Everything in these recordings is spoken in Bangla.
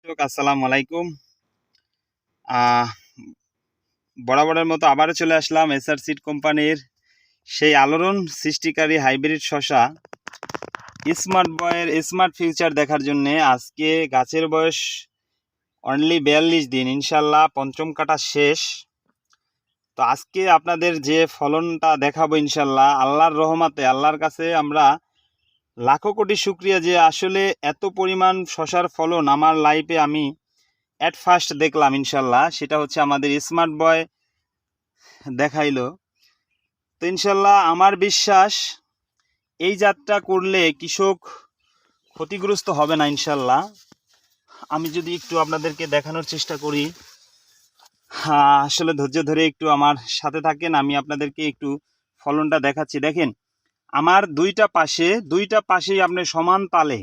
আসসালামু আলাইকুম। বরাবরের মতো আবারও চলে আসলাম এসআর সিড কোম্পানির সেই আলোড়ন সৃষ্টিকারী হাইব্রিড শসা স্মার্ট বয়ের স্মার্ট ফিউচার দেখার জন্য। আজকে গাছের বয়স অনলি 42 দিন, ইনশাল্লাহ পঞ্চম কাটা শেষ। তো আজকে আপনাদের যে ফলনটা দেখাবো ইনশাল্লাহ আল্লাহর রহমতে, আল্লাহর কাছে আমরা লাখো কোটি শুকরিয়া যে আসলে এত পরিমাণ শসার ফলন আমার লাইফে আমি অ্যাট ফার্স্ট দেখলাম। ইনশাল্লাহ সেটা হচ্ছে আমাদের স্মার্ট বয় দেখাইলো। তো ইনশাল্লাহ আমার বিশ্বাস এই জাতটা করলে কৃষক ক্ষতিগ্রস্ত হবে না ইনশাল্লাহ। আমি যদি একটু আপনাদেরকে দেখানোর চেষ্টা করি, আসলে ধৈর্য ধরে একটু আমার সাথে থাকেন, আমি আপনাদেরকে একটু ফলনটা দেখাচ্ছি। দেখেন আমার দুইটা পাশেই আপনি সমান তালে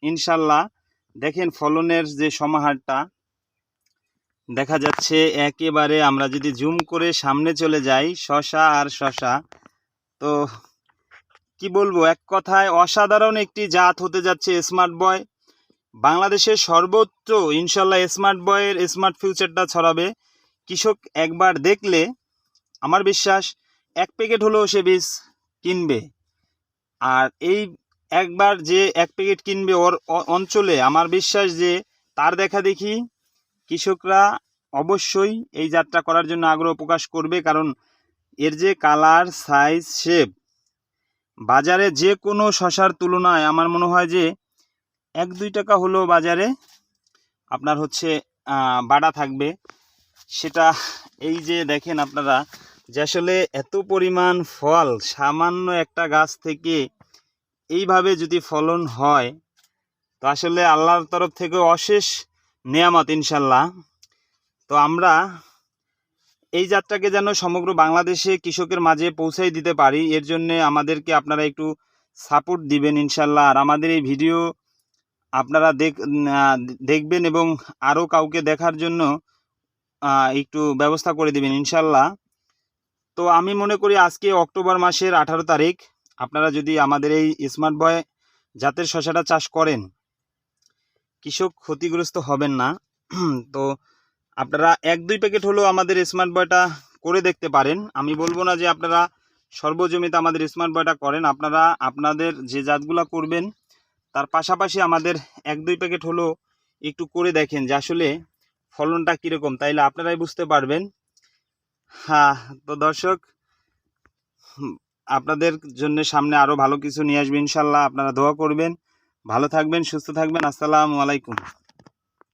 ইনশাল্লাহ দেখেন ফলনের যে সমাহারটা দেখা যাচ্ছে একেবারে। আমরা যদি জুম করে সামনে চলে যাই, শসা আর শসা, তো কি বলবো, এক কথায় অসাধারণ একটি জাত হতে যাচ্ছে স্মার্ট বয়। বাংলাদেশের সর্বোচ্চ ইনশাল্লাহ স্মার্ট বয়ের স্মার্ট ফিউচারটা ছড়াবে। কৃষক একবার দেখলে আমার বিশ্বাস এক প্যাকেট হলেও সে বীজ কিনবে। আর এই একবার যে এক প্যাকেট কিনবে ওর অঞ্চলে আমার বিশ্বাস যে তার দেখা দেখি কৃষকরা অবশ্যই এই যাত্রা করার জন্য আগ্রহ প্রকাশ করবে। কারণ এর যে কালার, সাইজ, শেপ বাজারে যে কোনো শসার তুলনায় আমার মনে হয় যে 1-2 টাকা হলেও বাজারে আপনার হচ্ছে বাড়া থাকবে। সেটা এই যে দেখেন আপনারা যে আসলে এত পরিমাণ ফল সামান্য একটা গাছ থেকে এইভাবে যদি ফলন হয়, তো আসলে আল্লাহর তরফ থেকে অশেষ নেয়ামত ইনশাল্লাহ। তো আমরা এই যাত্রাকে যেন সমগ্র বাংলাদেশে কৃষকের মাঝে পৌঁছাই দিতে পারি, এর জন্য আমাদেরকে আপনারা একটু সাপোর্ট দিবেন ইনশাল্লাহ। আর আমাদের এই ভিডিও আপনারা দেখবেন এবং আরও কাউকে দেখার জন্য একটু ব্যবস্থা করে দিবেন ইনশাল্লাহ। তো আমি মনে করি আজকে অক্টোবর মাসের 18 তারিখ, আপনারা যদি আমাদের এই স্মার্ট বয় জাতের শসাটা চাষ করেন কৃষক ক্ষতিগ্রস্ত হবেন না। তো আপনারা 1-2 প্যাকেট হলেও আমাদের স্মার্ট বয়টা করে দেখতে পারেন। আমি বলবো না যে আপনারা সর্বজমিতে আমাদের স্মার্ট বয়টা করেন, আপনারা আপনাদের যে জাতগুলো করবেন তার পাশাপাশি আমাদের 1-2 প্যাকেট হলেও একটু করে দেখেন যে আসলে ফলনটা কীরকম, তাইলে আপনারাই বুঝতে পারবেন। তো দর্শক, আপনাদের জন্য সামনে আরও ভালো কিছু নিয়ে আসবে ইনশাল্লাহ। আপনারা দোয়া করবেন, ভালো থাকবেন, সুস্থ থাকবেন। আসসালামু আলাইকুম।